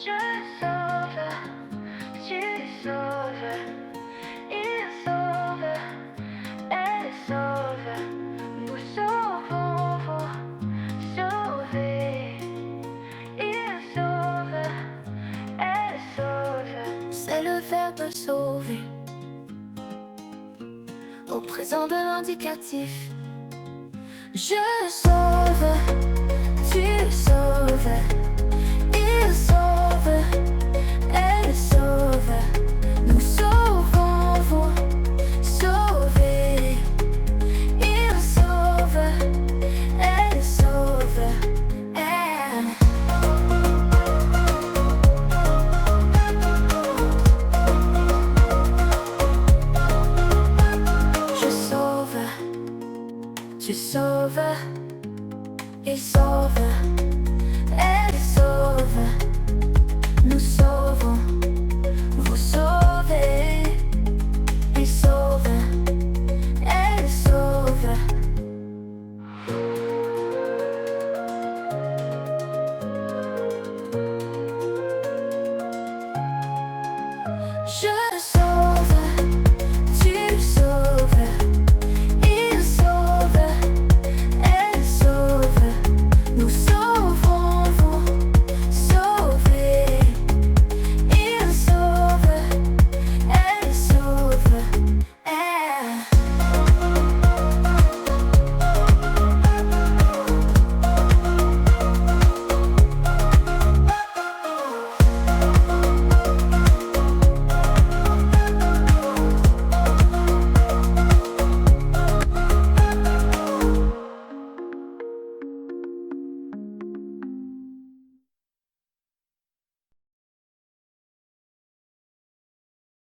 Je sauve, tu sauves, il sauve, elle sauve, nous sauvons, vous sauvez. Il sauve, elle sauve. C'est le verbe sauver au présent de l'indicatif. Je sauve, tu sauves, il sauve, elle sauve, nous sauvons, vous sauvez. Il sauve, elle sauve, elle. Je sauve, tu sauves, il sauve.